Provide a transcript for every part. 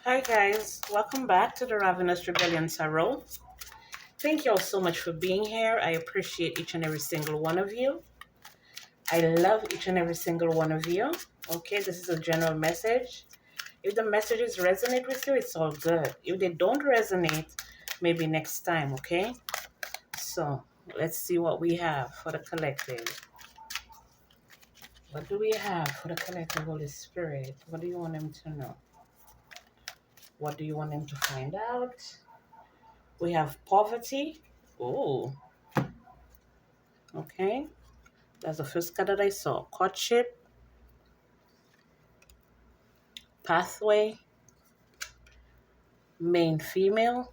Hi guys, welcome back to the Ravenous Rebellion Tarot. Thank you all so much for being here. I appreciate each and every single one of you. I love each and every single one of you. Okay, this is a general message. If the messages resonate with you, it's all good. If they don't resonate, maybe next time, okay? So, let's see what we have for the collective. What do we have for the collective, Holy Spirit? What do you want them to know? What do you want them to find out? We have poverty. Oh, okay. That's the first card that I saw. Courtship, pathway, main female,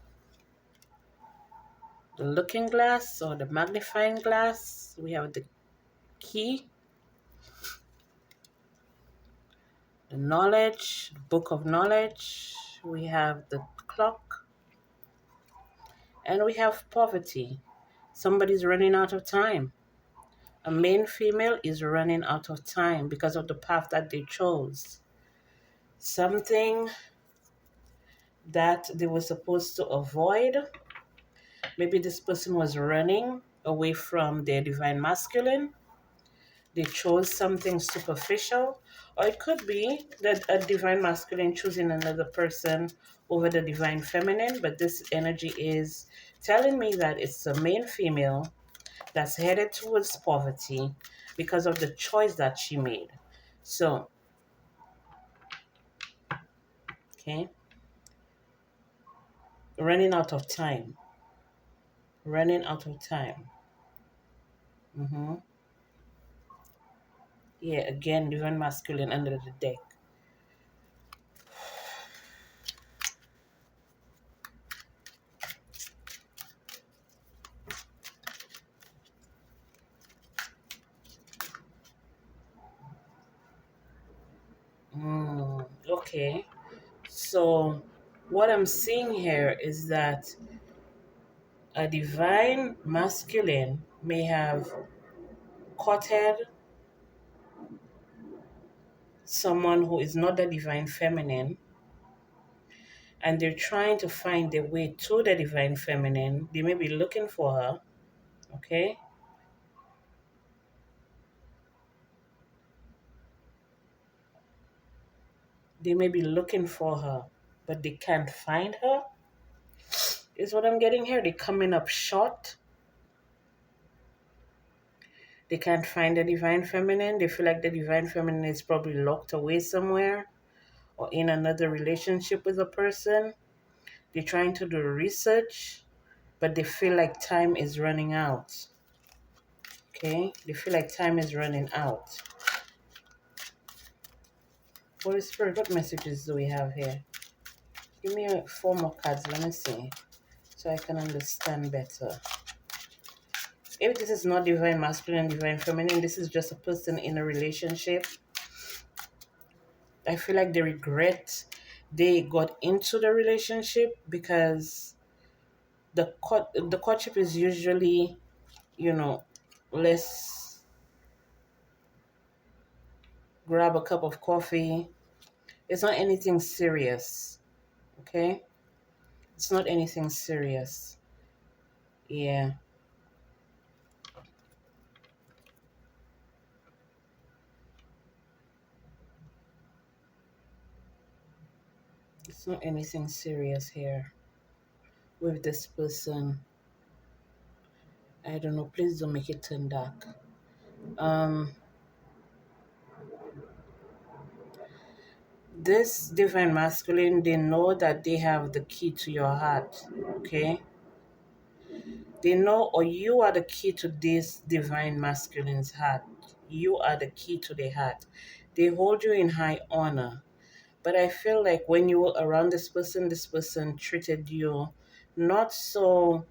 the looking glass or the magnifying glass. We have the key, the knowledge, book of knowledge. We have the clock, and we have poverty. Somebody's running out of time. A main female is running out of time because of the path that they chose. Something that they were supposed to avoid. Maybe this person was running away from their divine masculine. They chose something superficial. Or it could be that a divine masculine choosing another person over the divine feminine. But this energy is telling me that it's a main female that's headed towards poverty because of the choice that she made. So, okay, running out of time. Running out of time. Mm-hmm. Yeah, again, divine masculine under the deck. Okay. So, what I'm seeing here is that a divine masculine may have courted someone who is not the divine feminine, and they're trying to find their way to the divine feminine. They may be looking for her, okay? They may be looking for her, but they can't find her, is what I'm getting here. They're coming up short. They can't find the divine feminine. They feel like the divine feminine is probably locked away somewhere or in another relationship with a person. They're trying to do research, but they feel like time is running out. Okay? They feel like time is running out. Holy Spirit, what messages do we have here? Give me four more cards. Let me see. So I can understand better. If this is not divine masculine, divine feminine, this is just a person in a relationship. I feel like they regret they got into the relationship because the courtship is usually, you know, let's grab a cup of coffee. It's not anything serious, okay? It's not anything serious. Yeah. It's not anything serious here with this person. I don't know. Please don't make it turn dark. Um, this divine masculine, they know that they have the key to your heart, okay? They know, or you are the key to this divine masculine's heart. You are the key to their heart. They hold you in high honor. But I feel like when you were around this person treated you not so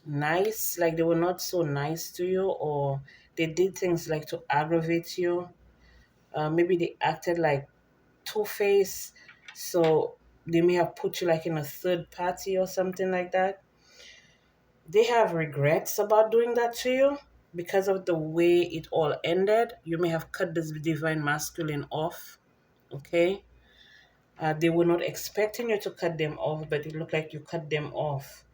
nice, like they were not so nice to you, or they did things like to aggravate you. Maybe they acted like two-faced, so they may have put you like in a third party or something like that. They have regrets about doing that to you because of the way it all ended. You may have cut this divine masculine off, okay? They were not expecting you to cut them off, but it looked like you cut them off.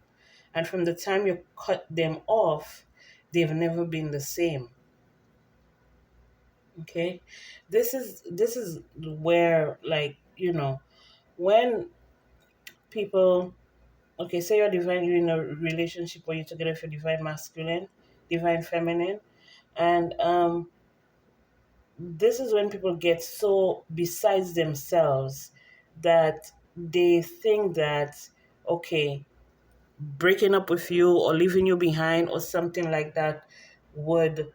And from the time you cut them off, they've never been the same. Okay, this is where, like, when people, okay, say you're in a relationship where you're together for divine masculine, divine feminine, and this is when people get so besides themselves that they think that, okay, breaking up with you or leaving you behind or something like that would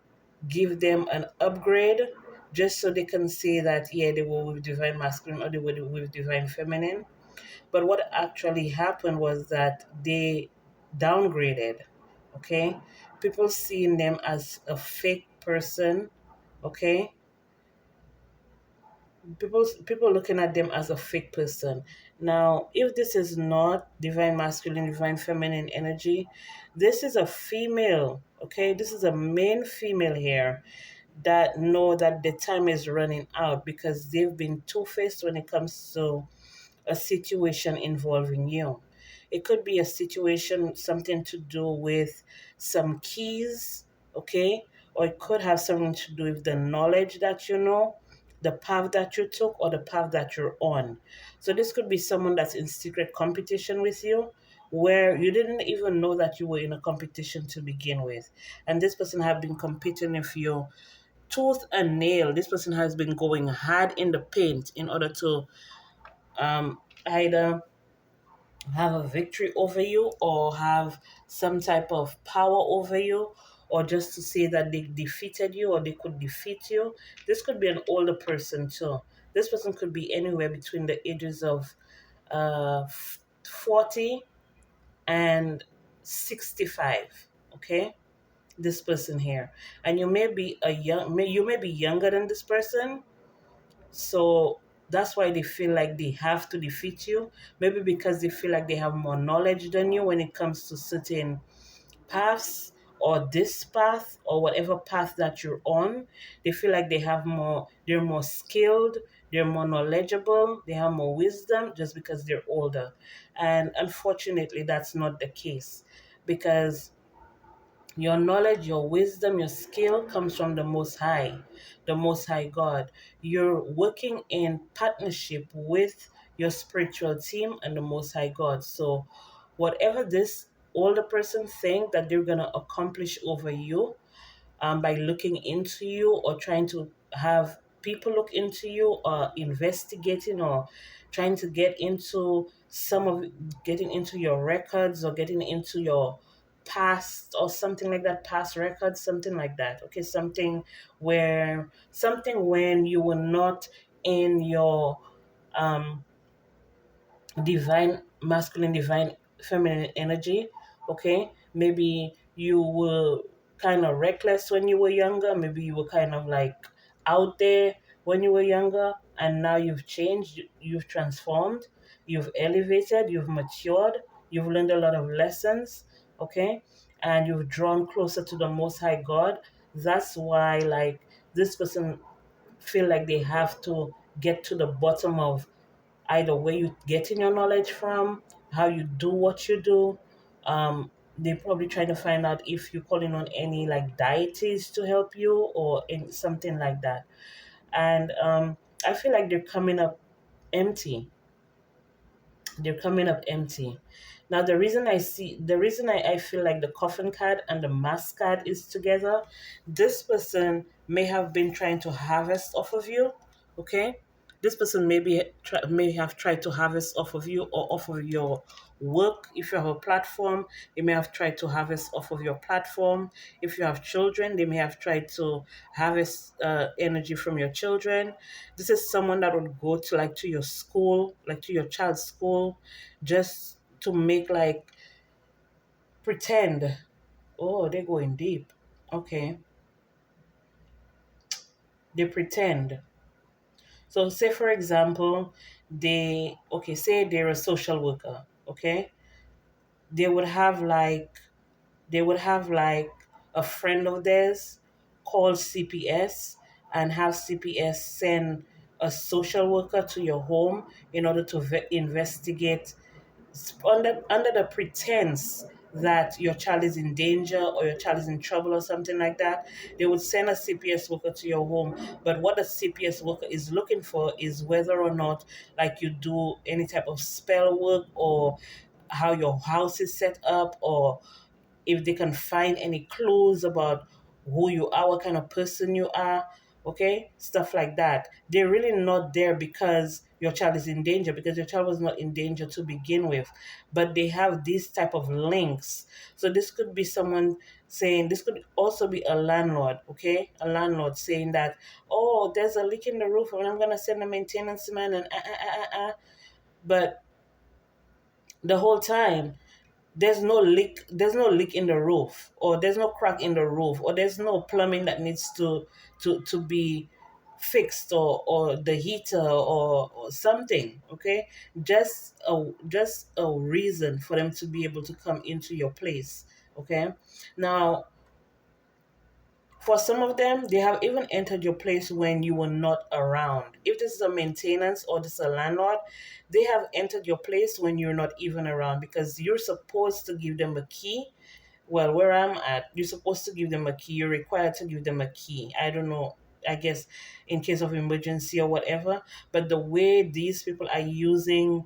give them an upgrade, just so they can say that, yeah, they were with divine masculine or they were with divine feminine. But what actually happened was that they downgraded. Okay, people seeing them as a fake person. Okay, people looking at them as a fake person. Now, if this is not divine masculine, divine feminine energy, this is a female. Okay, this is a main female here that know that the time is running out because they've been two-faced when it comes to a situation involving you. It could be a situation, something to do with some keys, okay? Or it could have something to do with the knowledge that you know, the path that you took, or the path that you're on. So this could be someone that's in secret competition with you, where you didn't even know that you were in a competition to begin with. And this person have been competing with you tooth and nail. This person has been going hard in the paint in order to either have a victory over you or have some type of power over you, or just to say that they defeated you or they could defeat you. This could be an older person too. This person could be anywhere between the ages of 40 and 65. Okay, this person here, and you may be younger than this person, so that's why they feel like they have to defeat you. Maybe because they feel like they have more knowledge than you when it comes to certain paths, or this path, or whatever path that you're on. They feel like they're more skilled, they're more knowledgeable, they have more wisdom just because they're older. And unfortunately, that's not the case, because your knowledge, your wisdom, your skill comes from the Most High God. You're working in partnership with your spiritual team and the Most High God. So, whatever this older person think that they're gonna accomplish over you, by looking into you or trying to have people look into you, or investigating, or trying to getting into your records, or getting into your past or something like that, past records, something like that. Okay, something when you were not in your um divine masculine, divine feminine energy. Okay, maybe you were kind of reckless when you were younger, maybe you were kind of like out there when you were younger, and now you've changed, you've transformed, you've elevated, you've matured, you've learned a lot of lessons. Okay, and you've drawn closer to the Most High God. That's why, like, this person feel like they have to get to the bottom of either where you getting your knowledge from, how you do what you do. They're probably trying to find out if you're calling on any like deities to help you, or in something like that. And I feel like they're coming up empty. They're coming up empty. Now, the reason I feel like the coffin card and the mask card is together, this person may have been trying to harvest off of you. Okay, this person may have tried to harvest off of you, or off of your work. If you have a platform, they may have tried to harvest off of your platform. If you have children, they may have tried to harvest energy from your children. This is someone that would go to, like, to your school, like to your child's school, just to make, like, pretend. Oh, they're going deep. Okay, they pretend. So say, for example, say they're a social worker. Okay, they would have like a friend of theirs call CPS, and have CPS send a social worker to your home in order to investigate under the pretense that your child is in danger or your child is in trouble or something like that. They would send a CPS worker to your home, but what the CPS worker is looking for is whether or not, like, you do any type of spell work, or how your house is set up, or if they can find any clues about who you are, what kind of person you are, okay? Stuff like that. They're really not there because your child is in danger, because your child was not in danger to begin with. But they have these type of links. So this could be someone saying, this could also be a landlord, okay? A landlord saying that, oh, there's a leak in the roof and I'm going to send a maintenance man and But the whole time, there's no leak in the roof, or there's no crack in the roof, or there's no plumbing that needs to be fixed, or the heater, or something, okay? Just a reason for them to be able to come into your place, okay? Now, for some of them, they have even entered your place when you were not around. If this is a maintenance or this is a landlord, they have entered your place when you're not even around, because you're supposed to give them a key. Well, where I'm at, you're supposed to give them a key. You're required to give them a key. I don't know, I guess in case of emergency or whatever. But the way these people are using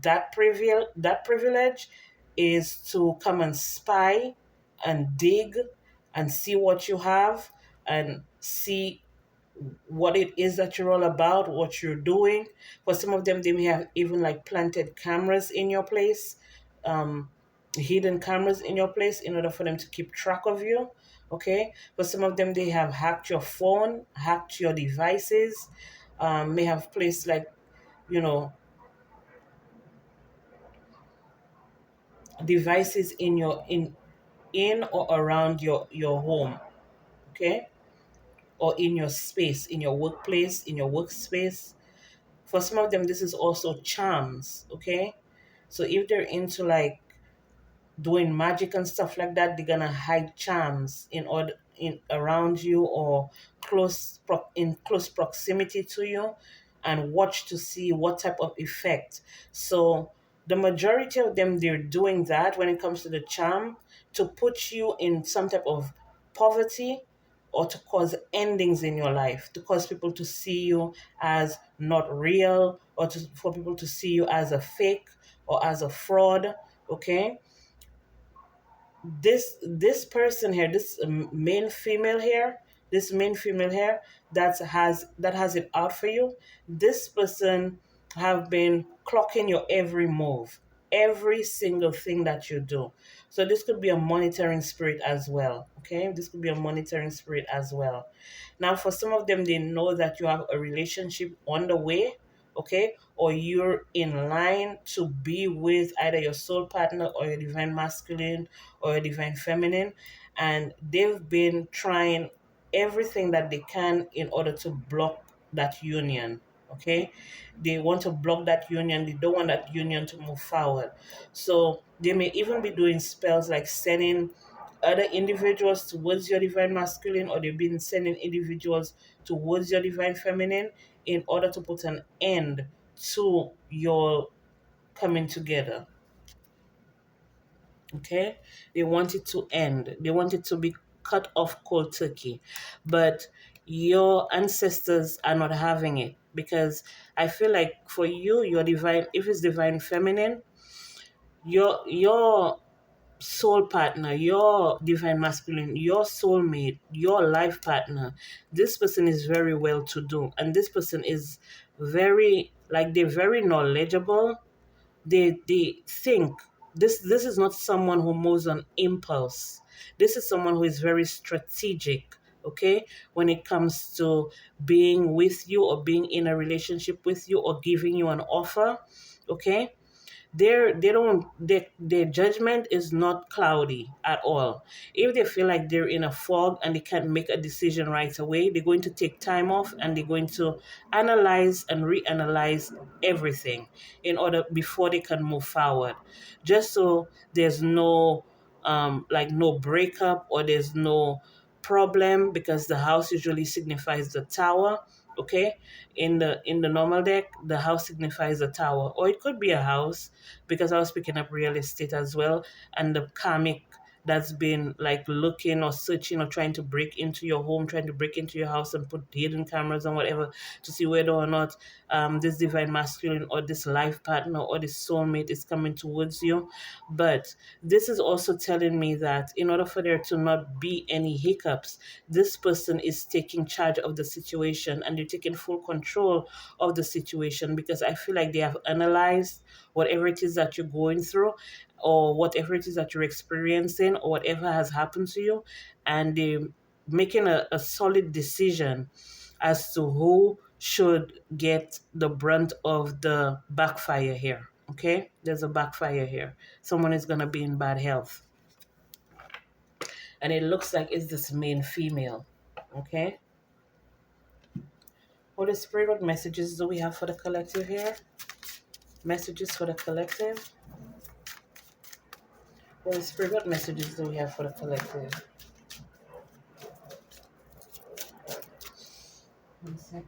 that privilege is to come and spy and dig and see what you have, and see what it is that you're all about, what you're doing. For some of them, they may have even like planted cameras in your place, um, hidden cameras in your place in order for them to keep track of you. Okay. For some of them, they have hacked your phone, hacked your devices, may have placed, like, you know, devices in or around your home. Okay. Or in your space, in your workplace, in your workspace. For some of them, this is also charms, okay? So if they're into like doing magic and stuff like that, they're gonna hide charms in around you, or in close proximity to you, and watch to see what type of effect. So the majority of them, they're doing that when it comes to the charm, to put you in some type of poverty, or to cause endings in your life, to cause people to see you as not real, or for people to see you as a fake or as a fraud, okay? This person here, this main female here, that has it out for you. This person have been clocking your every move, every single thing that you do. So this could be a monitoring spirit as well, okay? This could be a monitoring spirit as well. Now, for some of them, they know that you have a relationship on the way, okay? Or you're in line to be with either your soul partner, or your divine masculine, or your divine feminine. And they've been trying everything that they can in order to block that union, okay? They want to block that union. They don't want that union to move forward. So they may even be doing spells like sending other individuals towards your divine masculine, or they've been sending individuals towards your divine feminine in order to put an end to your coming together. Okay? They want it to end. They want it to be cut off cold turkey. But your ancestors are not having it, because I feel like for you, your divine, if it's divine feminine, your soul partner, your divine masculine, your soulmate, your life partner, this person is very well to do. And this person is very, like, they're very knowledgeable. They think, this is not someone who moves on impulse. This is someone who is very strategic, okay, when it comes to being with you, or being in a relationship with you, or giving you an offer, okay? Their judgment is not cloudy at all. If they feel like they're in a fog and they can't make a decision right away, they're going to take time off, and they're going to analyze and reanalyze everything in order, before they can move forward, just so there's no like no breakup, or there's no problem, because the house usually signifies the tower, Okay, in the normal deck, the house signifies a tower, or it could be a house, because I was picking up real estate as well, and the karmic that's been like looking or searching or trying to break into your home, trying to break into your house and put hidden cameras and whatever to see whether or not this divine masculine or this life partner or this soulmate is coming towards you. But this is also telling me that in order for there to not be any hiccups, this person is taking charge of the situation and they're taking full control of the situation, because I feel like they have analyzed whatever it is that you're going through, or whatever it is that you're experiencing, or whatever has happened to you, and they're making a solid decision as to who should get the brunt of the backfire here. Okay, there's a backfire here. Someone is going to be in bad health, and it looks like it's this main female. Okay, Holy Spirit, what messages do we have for the collective here? Messages for the collective. Holy Spirit, what messages do we have for the collective? 1 second.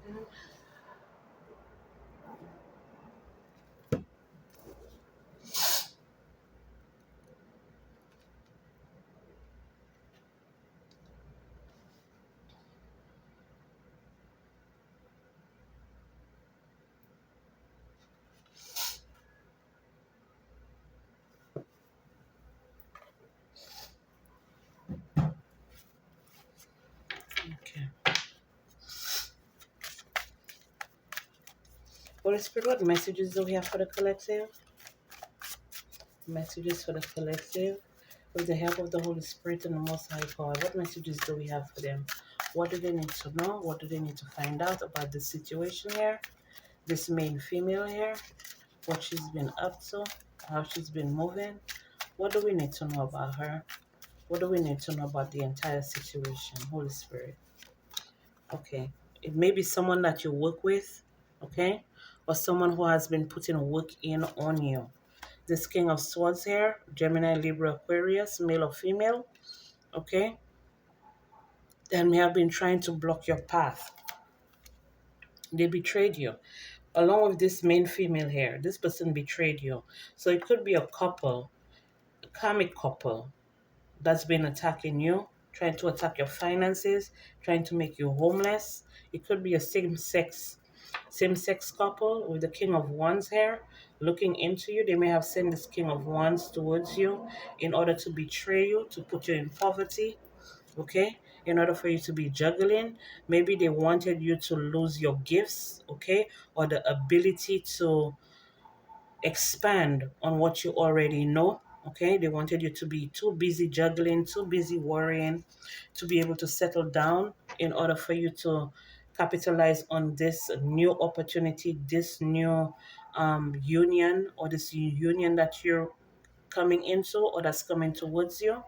Okay. Holy Spirit, what messages do we have for the collective? Messages for the collective. With the help of the Holy Spirit and the Most High God, what messages do we have for them? What do they need to know? What do they need to find out about this situation here? This main female here? What she's been up to? How she's been moving? What do we need to know about her? What do we need to know about the entire situation? Holy Spirit. Okay. It may be someone that you work with, okay? Or someone who has been putting work in on you. This King of Swords here, Gemini, Libra, Aquarius, male or female, okay? Then may have been trying to block your path. They betrayed you. Along with this main female here, this person betrayed you. So it could be a couple, a karmic couple, that's been attacking you, trying to attack your finances, trying to make you homeless. It could be a same sex couple with the King of Wands here looking into you. They may have sent this King of Wands towards you in order to betray you, to put you in poverty, okay? In order for you to be juggling. Maybe they wanted you to lose your gifts, okay? Or the ability to expand on what you already know. Okay, they wanted you to be too busy juggling, too busy worrying, to be able to settle down in order for you to capitalize on this new opportunity, this new union, or this union that you're coming into or that's coming towards you.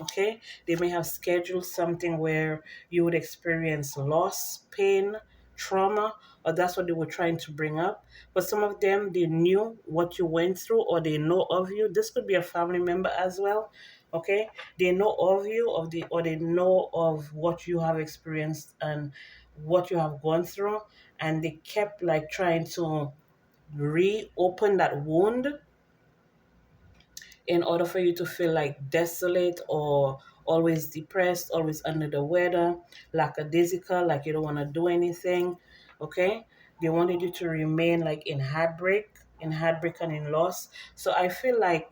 Okay, they may have scheduled something where you would experience loss, pain, trauma, or that's what they were trying to bring up. But some of them, they knew what you went through, or they know of you. This could be a family member as well. Okay, they know of you, or they know of what you have experienced and what you have gone through, and they kept like trying to reopen that wound in order for you to feel like desolate or always depressed, always under the weather, lackadaisical, like you don't want to do anything. Okay? They wanted you to remain like in heartbreak and in loss. So I feel like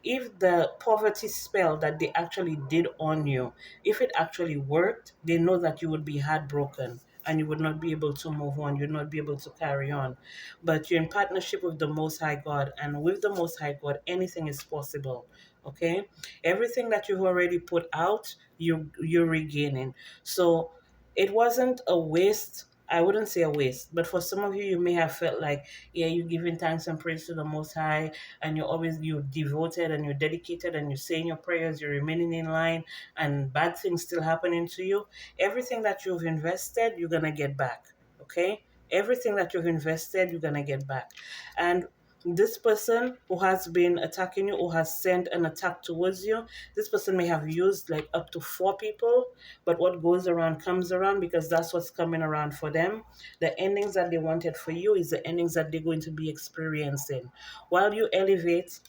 if the poverty spell that they actually did on you, if it actually worked, they know that you would be heartbroken and you would not be able to move on, you'd not be able to carry on. But you're in partnership with the Most High God, and with the Most High God, anything is possible. Okay, everything that you've already put out, you're regaining. So it wasn't a waste. I wouldn't say a waste, but for some of you, you may have felt like, yeah, you're giving thanks and praise to the Most High, and you're devoted and you're dedicated and you're saying your prayers, you're remaining in line, and bad things still happening to you. Everything that you've invested, you're gonna get back. Okay, everything that you've invested, you're gonna get back. And This person who has been attacking you, who has sent an attack towards you, this person may have used like up to 4 people, but what goes around comes around, because that's what's coming around for them. The endings that they wanted for you is the endings that they're going to be experiencing. While you elevate,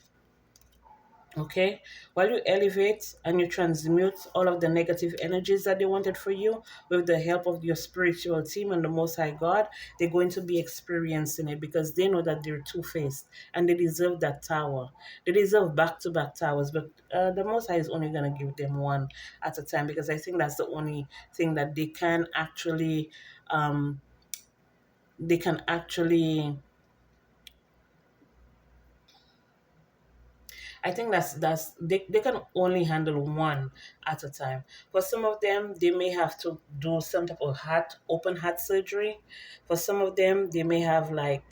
okay, while you elevate and you transmute all of the negative energies that they wanted for you, with the help of your spiritual team and the Most High God, they're going to be experiencing it, because they know that they're two-faced and they deserve that tower. They deserve back-to-back towers, but the Most High is only going to give them one at a time, because I think that's the only thing that um, they can actually I think they can only handle one at a time. For some of them, they may have to do some type of open heart surgery. For some of them, they may have like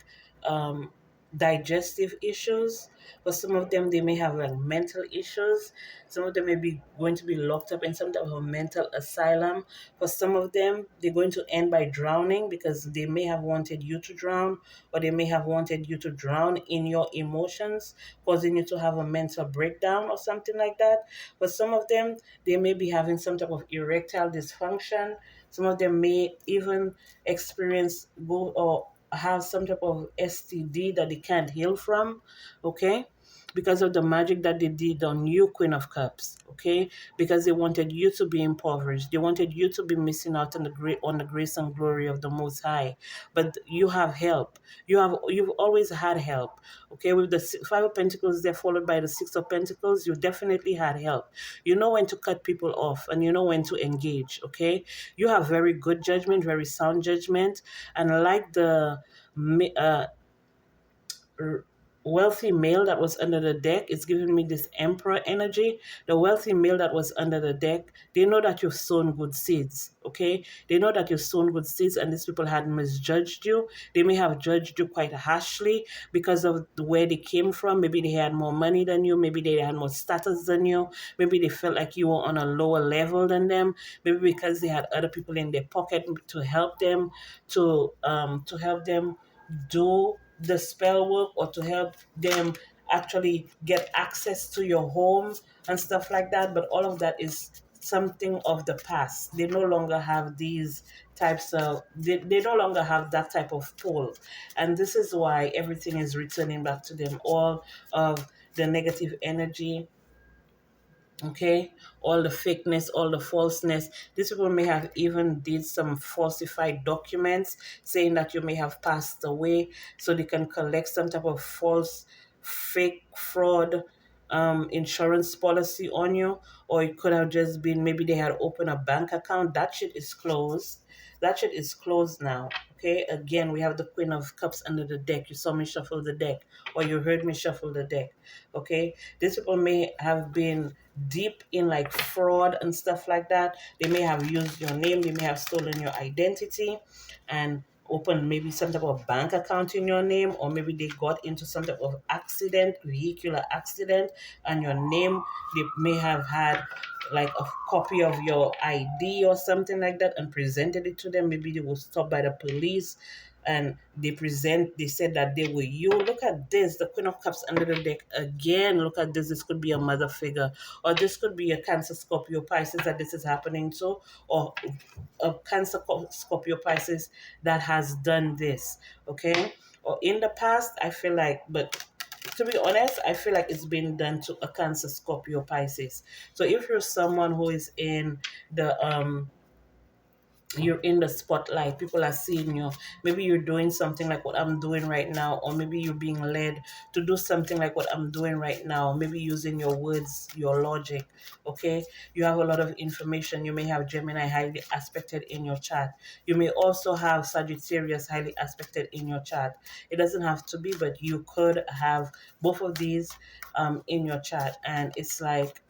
um, digestive issues. For some of them, they may have like mental issues. Some of them may be going to be locked up in some type of mental asylum. For some of them, they're going to end by drowning, because they may have wanted you to drown, or they may have wanted you to drown in your emotions, causing you to have a mental breakdown or something like that. But some of them, they may be having some type of erectile dysfunction. Some of them may even experience go or have some type of STD that they can't heal from, okay? Because of the magic that they did on you, Queen of Cups, okay? Because they wanted you to be impoverished. They wanted you to be missing out on the grace and glory of the Most High. But you have help. You've always had help. Okay, with the Five of Pentacles there followed by the Six of Pentacles, you definitely had help. You know when to cut people off, and you know when to engage, okay? You have very good judgment, very sound judgment, and like the uh, r- wealthy male that was under the deck is giving me this emperor energy. The wealthy male that was under the deck, they know that you've sown good seeds, okay? They know that you've sown good seeds, and these people had misjudged you. They may have judged you quite harshly because of where they came from. Maybe they had more money than you, maybe they had more status than you, maybe they felt like you were on a lower level than them, maybe because they had other people in their pocket to help them, to help them do the spell work, or to help them actually get access to your home and stuff like that. But all of that is something of the past. They no longer have these types of, they no longer have that type of pull. And this is why everything is returning back to them. All of the negative energy, okay, all the fakeness, all the falseness. These people may have even did some falsified documents saying that you may have passed away, so they can collect some type of false, fake, fraud insurance policy on you. Or it could have just been, maybe they had opened a bank account. That shit is closed. That shit is closed now. Okay, again, we have the Queen of Cups under the deck. You saw me shuffle the deck, or you heard me shuffle the deck. Okay, these people may have been deep in like fraud and stuff like that. They may have used your name, they may have stolen your identity and opened maybe some type of bank account in your name, or maybe they got into some type of accident, vehicular accident, and your name, they may have had like a copy of your ID or something like that and presented it to them. Maybe they were stopped by the police and they said that they were you. Look at this, the Queen of Cups under the deck again. Look at this. This could be a mother figure, or this could be a Cancer, Scorpio, Pisces that this is happening to, or a Cancer, Scorpio, Pisces that has done this, okay? Or in the past, I feel like, but to be honest, I feel like it's been done to a Cancer, Scorpio, Pisces. So if you're someone who is in the you're in the spotlight, people are seeing you, maybe you're doing something like what I'm doing right now, or maybe you're being led to do something like what I'm doing right now, maybe using your words, your logic, okay? You have a lot of information. You may have Gemini highly aspected in your chart. You may also have Sagittarius highly aspected in your chart. It doesn't have to be, but you could have both of these in your chart. And it's like,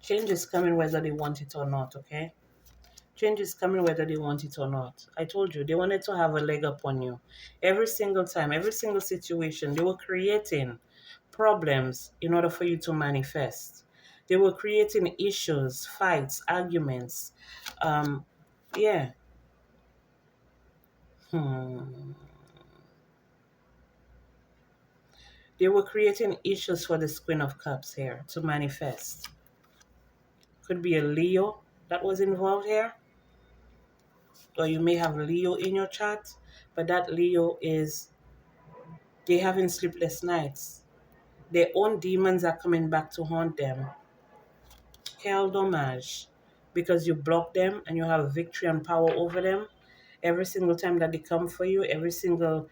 change is coming whether they want it or not, okay? Change is coming whether they want it or not. I told you, they wanted to have a leg up on you. Every single time, every single situation, they were creating problems in order for you to manifest. They were creating issues, fights, arguments. Um, yeah. Hmm. They were creating issues for this Queen of Cups here to manifest. Could be a Leo that was involved here, or you may have Leo in your chart, but that Leo is, they having sleepless nights. Their own demons are coming back to haunt them. Quel dommage. Because you block them and you have victory and power over them. Every single time that they come for you, every single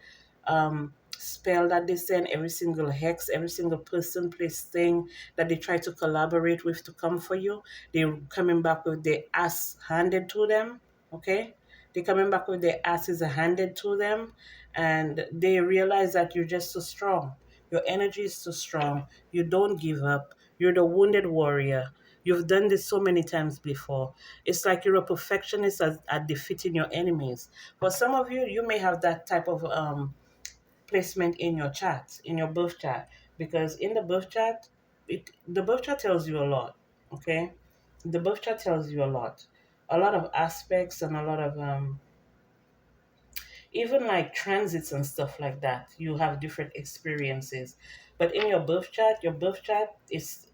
spell that they send, every single hex, every single person, place, thing that they try to collaborate with to come for you, they're coming back with their ass handed to them. Okay? They're coming back with their asses handed to them, and they realize that you're just so strong. Your energy is so strong. You don't give up. You're the wounded warrior. You've done this so many times before. It's like you're a perfectionist at defeating your enemies. For some of you, you may have that type of placement in your chart, in your birth chart, because in the birth chart, the birth chart tells you a lot. Okay, the birth chart tells you a lot of aspects and a lot of even like transits and stuff like that. You have different experiences, but in your birth chart is,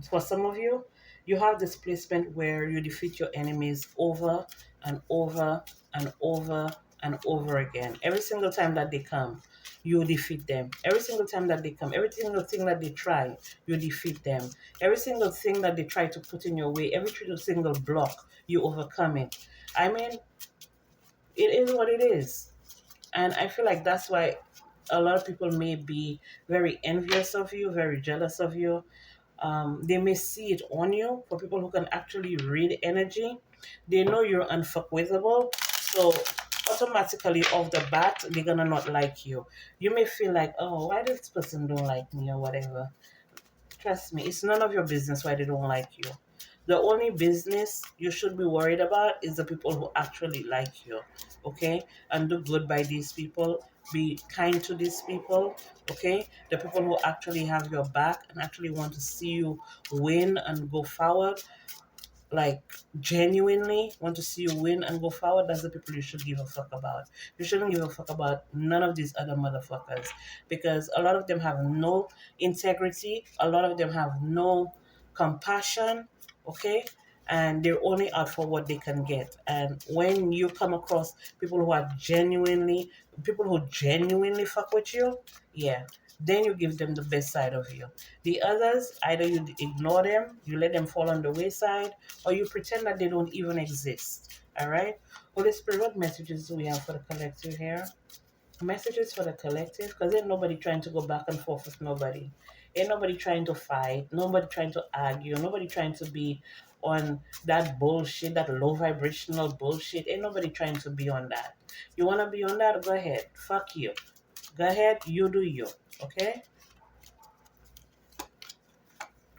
for some of you, you have this placement where you defeat your enemies over and over and over and over again. Every single time that they come, you defeat them. Every single time that they come, every single thing that they try, you defeat them. Every single thing that they try to put in your way, every single block, you overcome it. I mean, it is what it is. And I feel like that's why a lot of people may be very envious of you, very jealous of you. They may see it on you. For people who can actually read energy, they know you're unfuckwithable. So automatically off the bat, they're gonna not like you. You may feel like, oh, why this person don't like me or whatever. Trust me, it's none of your business why they don't like you. The only business you should be worried about is the people who actually like you, okay? And do good by these people. Be kind to these people, okay? The people who actually have your back and actually want to see you win and go forward, like genuinely want to see you win and go forward, that's the people you should give a fuck about. You shouldn't give a fuck about none of these other motherfuckers, because a lot of them have no integrity, a lot of them have no compassion, okay? And they're only out for what they can get. And when you come across people who genuinely fuck with you, yeah, then you give them the best side of you. The others, either you ignore them, you let them fall on the wayside, or you pretend that they don't even exist. All right? Holy Spirit, what messages do we have for the collective here? Messages for the collective, because ain't nobody trying to go back and forth with nobody. Ain't nobody trying to fight, nobody trying to argue, nobody trying to be on that bullshit, that low vibrational bullshit. Ain't nobody trying to be on that. You want to be on that? Go ahead. Fuck you. Go ahead. You do you. Okay?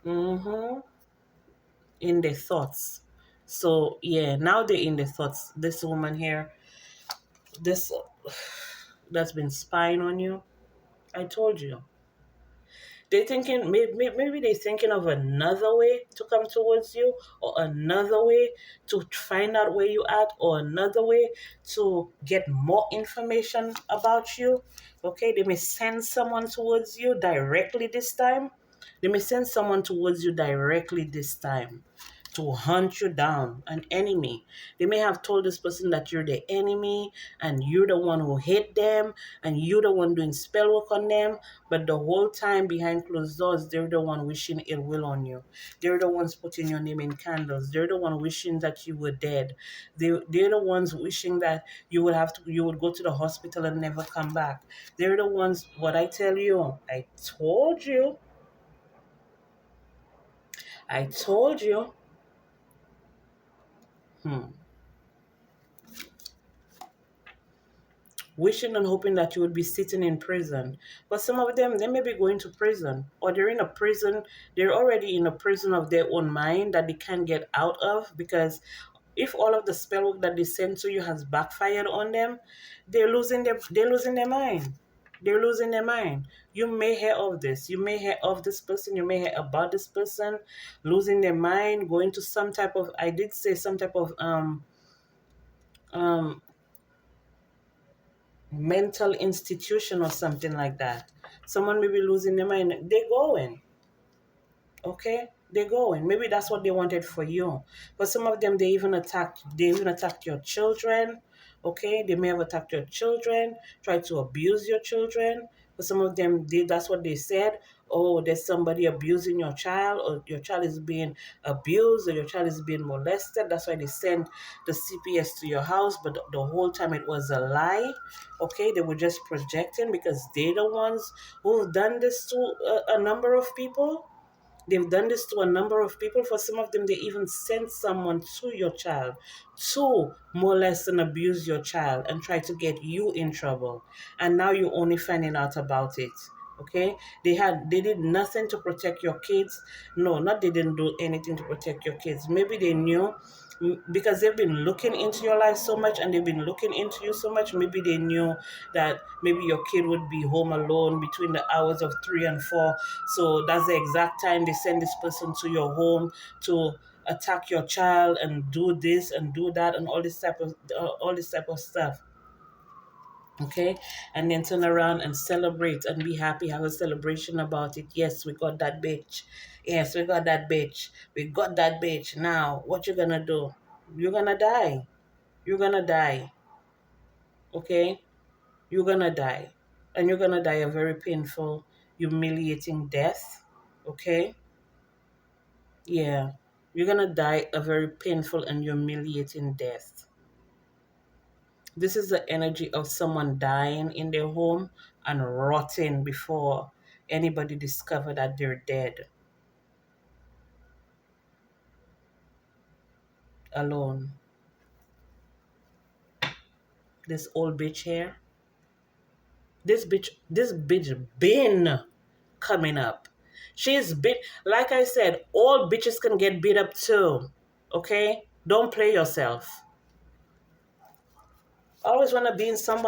Mm-hmm. In their thoughts. So yeah, now they're in the thoughts. This woman here, this that's been spying on you. I told you. They thinking, maybe they thinking of another way to come towards you, or another way to find out where you at, or another way to get more information about you. Okay, they may send someone towards you directly this time. They may send someone towards you directly this time to hunt you down, an enemy. They may have told this person that you're the enemy and you're the one who hit them and you're the one doing spell work on them, but the whole time behind closed doors, they're the one wishing ill will on you. They're the ones putting your name in candles. They're the one wishing that you were dead. They're the ones wishing that you would go to the hospital and never come back. They're the ones, what I tell you, I told you, I told you. Hmm. Wishing and hoping that you would be sitting in prison. But some of them, they may be going to prison, or they're in a prison, they're already in a prison of their own mind that they can't get out of, because if all of the spell work that they send to you has backfired on them, they're losing their mind. They're losing their mind. You may hear of this. You may hear of this person. You may hear about this person losing their mind, going to some type of, I did say some type of um mental institution or something like that. Someone may be losing their mind. They're going. Okay, they're going. Maybe that's what they wanted for you. But some of them, they even attacked your children. Okay, they may have attacked your children, tried to abuse your children. But some of them, that's what they said. Oh, there's somebody abusing your child, or your child is being abused, or your child is being molested. That's why they sent the CPS to your house. But the whole time it was a lie. Okay, they were just projecting because they're the ones who've done this to a number of people. They've done this to a number of people. For some of them, they even sent someone to your child to molest and abuse your child and try to get you in trouble. And now you're only finding out about it. Okay? They did nothing to protect your kids. No, not they didn't do anything to protect your kids. Maybe they knew, because they've been looking into your life so much and they've been looking into you so much. Maybe they knew that maybe your kid would be home alone between the hours of 3 and 4, so that's the exact time they send this person to your home to attack your child and do this and do that and all this type of stuff. Okay, and then turn around and celebrate and be happy, have a celebration about it. Yes, we got that bitch. Yes, we got that bitch. We got that bitch. Now what you gonna do? You're gonna die. You're gonna die. Okay, you're gonna die, and you're gonna die a very painful, humiliating death. Okay, yeah, you're gonna die a very painful and humiliating death. This is the energy of someone dying in their home and rotting before anybody discover that they're dead, alone. This old bitch here, this bitch been coming up. She's been, like I said, all bitches can get beat up too. Okay? Don't play yourself. Always want to be in somebody